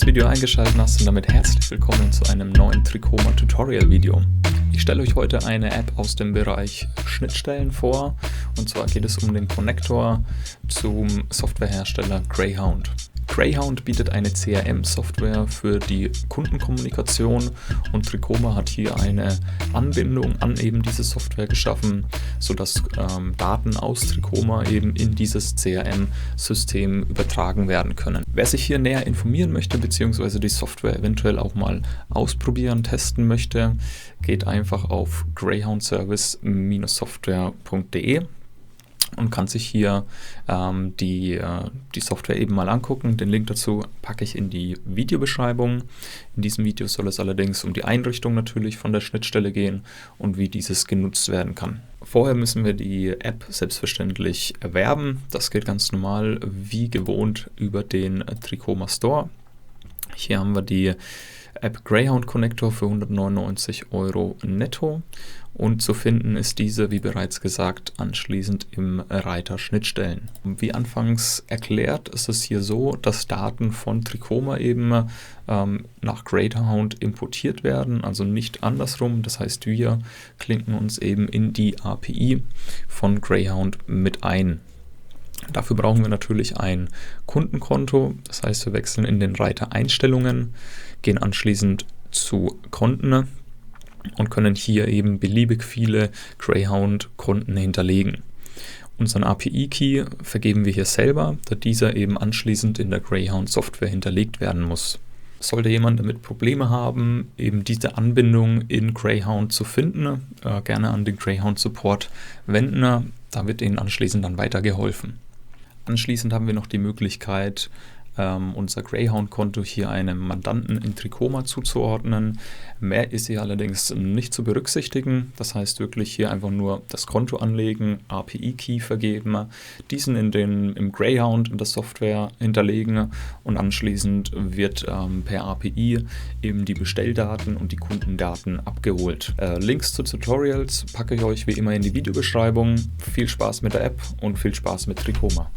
das Video eingeschaltet hast und damit herzlich willkommen zu einem neuen Tricoma Tutorial Video. Ich stelle euch heute eine App aus dem Bereich Schnittstellen vor, und zwar geht es um den Konnektor zum Softwarehersteller Greyhound. Greyhound bietet eine CRM-Software für die Kundenkommunikation und Tricoma hat hier eine Anbindung an eben diese Software geschaffen, sodass Daten aus Tricoma eben in dieses CRM-System übertragen werden können. Wer sich hier näher informieren möchte bzw. die Software eventuell auch mal ausprobieren, testen möchte, geht einfach auf greyhoundservice-software.de und kann sich hier die Software eben mal angucken. Den Link dazu packe ich in die Videobeschreibung. In diesem Video soll es allerdings um die Einrichtung natürlich von der Schnittstelle gehen und wie dieses genutzt werden kann. Vorher müssen wir die App selbstverständlich erwerben. Das geht ganz normal wie gewohnt über den Tricoma Store. Hier haben wir die App Greyhound Connector für 199 € netto und zu finden ist diese, wie bereits gesagt, anschließend im Reiter Schnittstellen. Wie anfangs erklärt, ist es hier so, dass Daten von Tricoma eben nach Greyhound importiert werden, also nicht andersrum. Das heißt, wir klinken uns eben in die API von Greyhound mit ein. Dafür brauchen wir natürlich ein Kundenkonto, das heißt, wir wechseln in den Reiter Einstellungen, gehen anschließend zu Konten und können hier eben beliebig viele Greyhound-Konten hinterlegen. Unseren API-Key vergeben wir hier selber, da dieser eben anschließend in der Greyhound-Software hinterlegt werden muss. Sollte jemand damit Probleme haben, eben diese Anbindung in Greyhound zu finden, gerne an den Greyhound-Support wenden, da wird Ihnen anschließend dann weitergeholfen. Anschließend haben wir noch die Möglichkeit, unser Greyhound-Konto hier einem Mandanten in Tricoma zuzuordnen. Mehr ist hier allerdings nicht zu berücksichtigen. Das heißt wirklich hier einfach nur das Konto anlegen, API-Key vergeben, diesen im Greyhound in der Software hinterlegen und anschließend wird per API eben die Bestelldaten und die Kundendaten abgeholt. Links zu Tutorials packe ich euch wie immer in die Videobeschreibung. Viel Spaß mit der App und viel Spaß mit Tricoma.